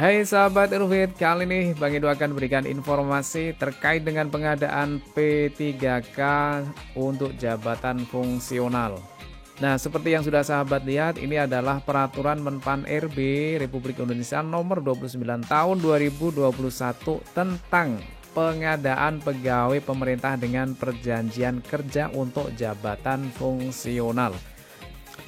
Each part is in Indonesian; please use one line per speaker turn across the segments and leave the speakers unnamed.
Hai sahabat Irfit, kali ini Bang Edo akan berikan informasi terkait dengan pengadaan P3K untuk jabatan fungsional. Nah, seperti yang sudah sahabat lihat, ini adalah peraturan Menpan RB Republik Indonesia nomor 29 tahun 2021 tentang pengadaan pegawai pemerintah dengan perjanjian kerja untuk jabatan fungsional.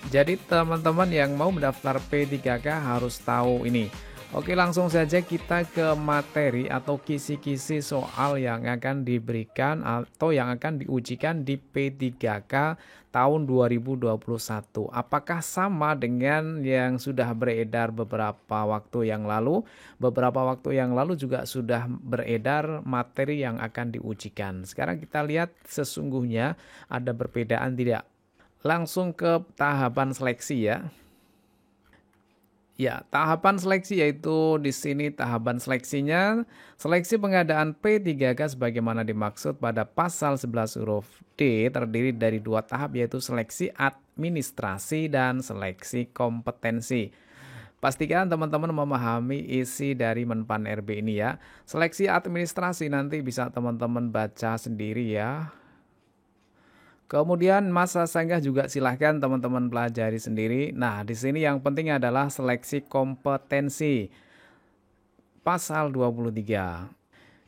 Jadi teman-teman yang mau mendaftar P3K harus tahu ini. Oke, langsung saja kita ke materi atau kisi-kisi soal yang akan diberikan atau yang akan diujikan di P3K tahun 2021. Apakah sama dengan yang sudah beredar beberapa waktu yang lalu? Beberapa waktu yang lalu juga sudah beredar materi yang akan diujikan. Sekarang kita lihat sesungguhnya ada perbedaan tidak? Langsung ke tahapan seleksi ya. Ya, tahapan seleksi yaitu di sini tahapan seleksinya, seleksi pengadaan P3K sebagaimana dimaksud pada pasal 11 huruf D terdiri dari dua tahap yaitu seleksi administrasi dan seleksi kompetensi. Pastikan teman-teman memahami isi dari Menpan RB ini ya. Seleksi administrasi nanti bisa teman-teman baca sendiri ya. Kemudian masa sanggah juga silahkan teman-teman pelajari sendiri. Nah, di sini yang penting adalah seleksi kompetensi. Pasal 23.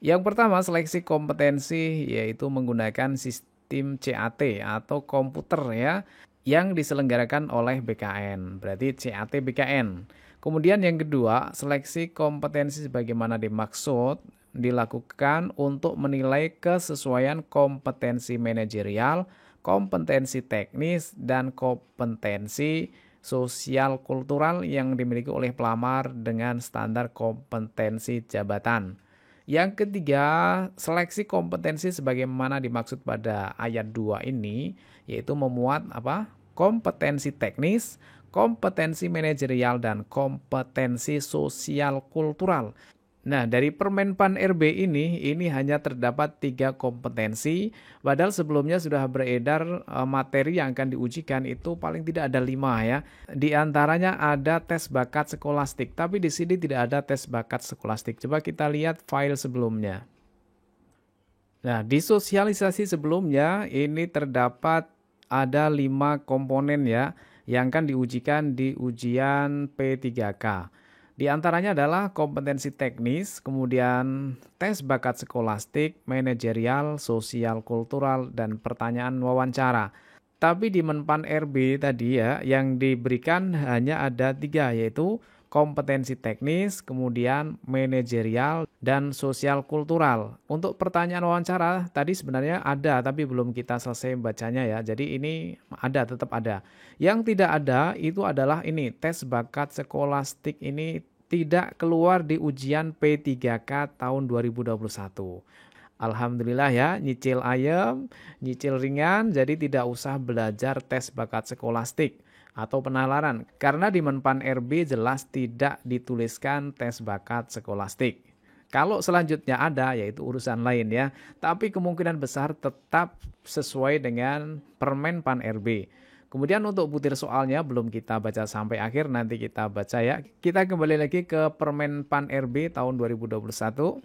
Yang pertama, seleksi kompetensi yaitu menggunakan sistem CAT atau komputer ya yang diselenggarakan oleh BKN. Berarti CAT BKN. Kemudian yang kedua, seleksi kompetensi sebagaimana dimaksud dilakukan untuk menilai kesesuaian kompetensi manajerial, kompetensi teknis, dan kompetensi sosial kultural yang dimiliki oleh pelamar dengan standar kompetensi jabatan. Yang ketiga, seleksi kompetensi sebagaimana dimaksud pada ayat 2 ini, yaitu memuat kompetensi teknis, kompetensi manajerial, dan kompetensi sosial kultural. Nah, dari Permenpan RB ini hanya terdapat 3 kompetensi, padahal sebelumnya sudah beredar materi yang akan diujikan itu paling tidak ada 5 ya. Di antaranya ada tes bakat skolastik, tapi di sini tidak ada tes bakat skolastik. Coba kita lihat file sebelumnya. Nah, di sosialisasi sebelumnya ini terdapat ada 5 komponen ya, yang akan diujikan di ujian P3K. Di antaranya adalah kompetensi teknis, kemudian tes bakat skolastik, manajerial, sosial kultural, dan pertanyaan wawancara. Tapi di Menpan RB tadi ya, yang diberikan hanya ada 3, yaitu kompetensi teknis, kemudian manajerial, dan sosial kultural. Untuk pertanyaan wawancara tadi sebenarnya ada, tapi belum kita selesai bacanya ya. Jadi ini ada, tetap ada. Yang tidak ada itu adalah ini, tes bakat skolastik ini tidak keluar di ujian P3K tahun 2021. Alhamdulillah ya, nyicil ayam, nyicil ringan, jadi tidak usah belajar tes bakat skolastik atau penalaran. Karena di Menpan RB jelas tidak dituliskan tes bakat skolastik. Kalau selanjutnya ada, yaitu urusan lain ya. Tapi kemungkinan besar tetap sesuai dengan Permenpan RB. Kemudian untuk butir soalnya belum kita baca sampai akhir, nanti kita baca ya. Kita kembali lagi ke Permenpan RB tahun 2021.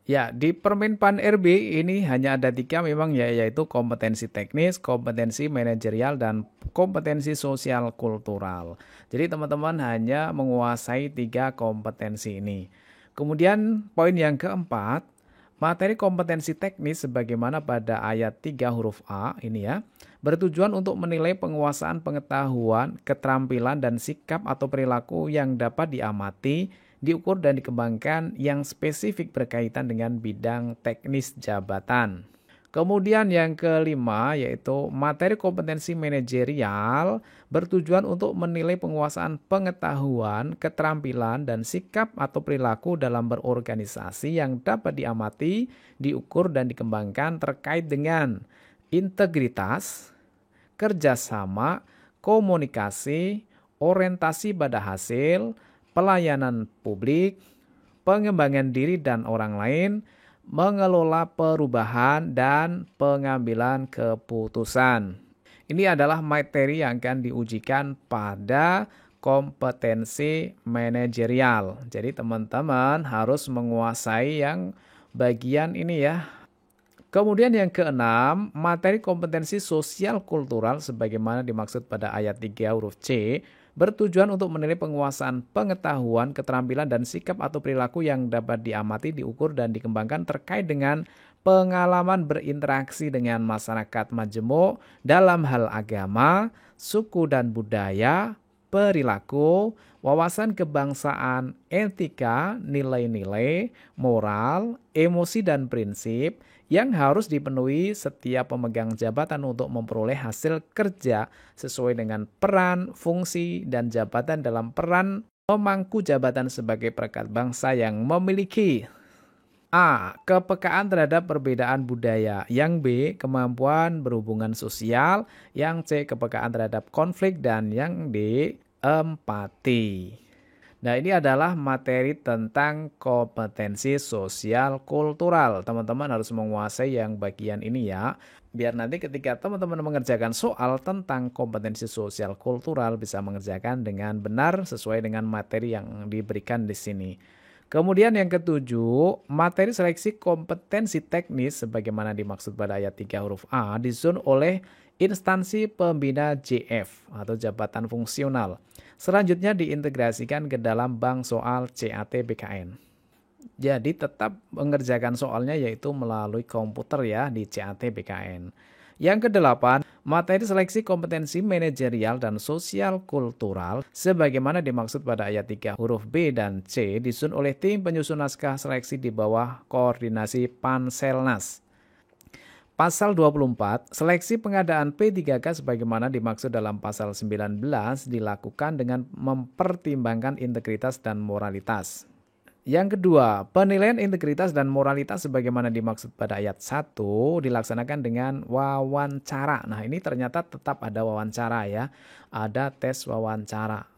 Ya, di Permenpan RB ini hanya ada 3 memang ya, yaitu kompetensi teknis, kompetensi manajerial, dan kompetensi sosial kultural. Jadi teman-teman hanya menguasai 3 kompetensi ini. Kemudian poin yang keempat, materi kompetensi teknis sebagaimana pada ayat 3 huruf A ini ya, bertujuan untuk menilai penguasaan pengetahuan, keterampilan, dan sikap atau perilaku yang dapat diamati, diukur dan dikembangkan yang spesifik berkaitan dengan bidang teknis jabatan. Kemudian yang kelima yaitu materi kompetensi manajerial bertujuan untuk menilai penguasaan pengetahuan, keterampilan, dan sikap atau perilaku dalam berorganisasi yang dapat diamati, diukur, dan dikembangkan terkait dengan integritas, kerjasama, komunikasi, orientasi pada hasil, pelayanan publik, pengembangan diri dan orang lain, mengelola perubahan, dan pengambilan keputusan. Ini adalah materi yang akan diujikan pada kompetensi manajerial. Jadi teman-teman harus menguasai yang bagian ini ya. Kemudian yang keenam, materi kompetensi sosial kultural sebagaimana dimaksud pada ayat 3 huruf C, bertujuan untuk menilai penguasaan pengetahuan, keterampilan, dan sikap atau perilaku yang dapat diamati, diukur, dan dikembangkan terkait dengan pengalaman berinteraksi dengan masyarakat majemuk dalam hal agama, suku dan budaya, perilaku, wawasan kebangsaan, etika, nilai-nilai, moral, emosi, dan prinsip yang harus dipenuhi setiap pemegang jabatan untuk memperoleh hasil kerja sesuai dengan peran, fungsi, dan jabatan dalam peran pemangku jabatan sebagai perekat bangsa yang memiliki A. Kepekaan terhadap perbedaan budaya. Yang B. Kemampuan berhubungan sosial. Yang C. Kepekaan terhadap konflik. Dan yang D. Empati. Nah, ini adalah materi tentang kompetensi sosial kultural. Teman-teman harus menguasai yang bagian ini ya. Biar nanti ketika teman-teman mengerjakan soal tentang kompetensi sosial kultural bisa mengerjakan dengan benar sesuai dengan materi yang diberikan di sini. Kemudian yang ketujuh, materi seleksi kompetensi teknis sebagaimana dimaksud pada ayat 3 huruf A disusun oleh instansi pembina JF atau jabatan fungsional. Selanjutnya diintegrasikan ke dalam bank soal CAT BKN. Jadi tetap mengerjakan soalnya yaitu melalui komputer ya di CAT BKN. Yang kedelapan, materi seleksi kompetensi manajerial dan sosial kultural sebagaimana dimaksud pada ayat 3 huruf B dan C disusun oleh tim penyusun naskah seleksi di bawah koordinasi Panselnas. Pasal 24, seleksi pengadaan P3K sebagaimana dimaksud dalam pasal 19 dilakukan dengan mempertimbangkan integritas dan moralitas. Yang kedua, penilaian integritas dan moralitas sebagaimana dimaksud pada ayat 1 dilaksanakan dengan wawancara. Nah, ini ternyata tetap ada wawancara ya, ada tes wawancara.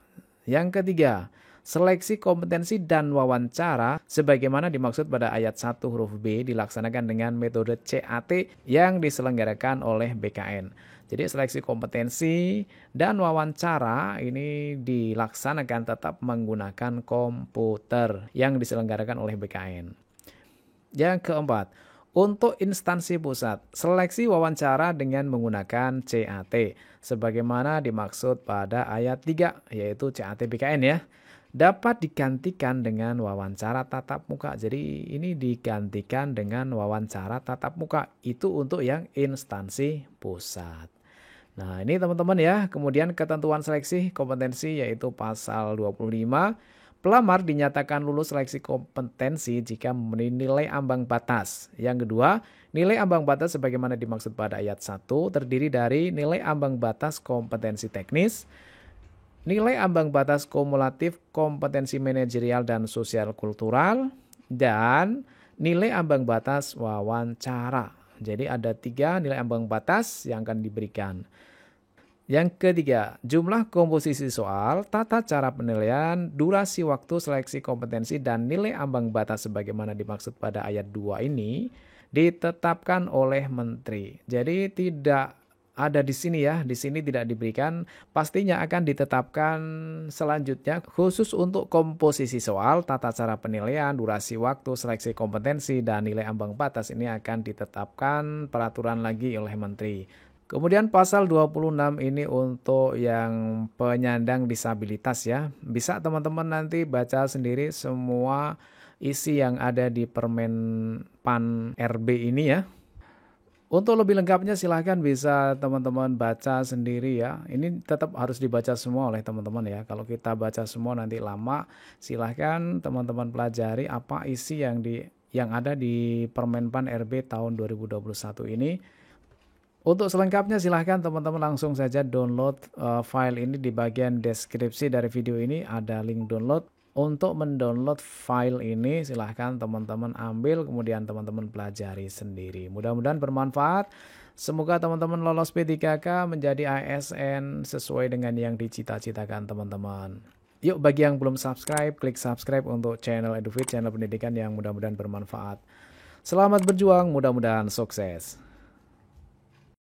Yang ketiga, seleksi kompetensi dan wawancara sebagaimana dimaksud pada ayat 1 huruf B dilaksanakan dengan metode CAT yang diselenggarakan oleh BKN. Jadi seleksi kompetensi dan wawancara ini dilaksanakan tetap menggunakan komputer yang diselenggarakan oleh BKN. Yang keempat, untuk instansi pusat, seleksi wawancara dengan menggunakan CAT sebagaimana dimaksud pada ayat 3 yaitu CAT BKN ya. Dapat digantikan dengan wawancara tatap muka. Jadi ini digantikan dengan wawancara tatap muka. Itu untuk yang instansi pusat. Nah ini teman-teman ya. Kemudian ketentuan seleksi kompetensi yaitu pasal 25. Pelamar dinyatakan lulus seleksi kompetensi jika memenuhi nilai ambang batas. Yang kedua, nilai ambang batas sebagaimana dimaksud pada ayat 1 terdiri dari nilai ambang batas kompetensi teknis, nilai ambang batas kumulatif kompetensi manajerial dan sosial kultural, dan nilai ambang batas wawancara. Jadi ada 3 nilai ambang batas yang akan diberikan. Yang ketiga, jumlah komposisi soal, tata cara penilaian, durasi waktu seleksi kompetensi, dan nilai ambang batas sebagaimana dimaksud pada ayat 2 ini ditetapkan oleh menteri. Jadi tidak ada di sini ya, di sini tidak diberikan, pastinya akan ditetapkan selanjutnya khusus untuk komposisi soal, tata cara penilaian, durasi waktu, seleksi kompetensi, dan nilai ambang batas ini akan ditetapkan peraturan lagi oleh menteri. Kemudian pasal 26 ini untuk yang penyandang disabilitas ya. Bisa teman-teman nanti baca sendiri semua isi yang ada di Permen PAN RB ini ya. Untuk lebih lengkapnya silahkan bisa teman-teman baca sendiri ya. Ini tetap harus dibaca semua oleh teman-teman ya. Kalau kita baca semua nanti lama. Silahkan teman-teman pelajari apa isi yang ada di Permen PAN RB tahun 2021 ini. Untuk selengkapnya silahkan teman-teman langsung saja download file ini di bagian deskripsi dari video ini ada link download. Untuk mendownload file ini silahkan teman-teman ambil kemudian teman-teman pelajari sendiri. Mudah-mudahan bermanfaat. Semoga teman-teman lolos P3K menjadi ASN sesuai dengan yang dicita-citakan teman-teman. Yuk bagi yang belum subscribe, klik subscribe untuk channel EduFit, channel pendidikan yang mudah-mudahan bermanfaat. Selamat berjuang, mudah-mudahan sukses.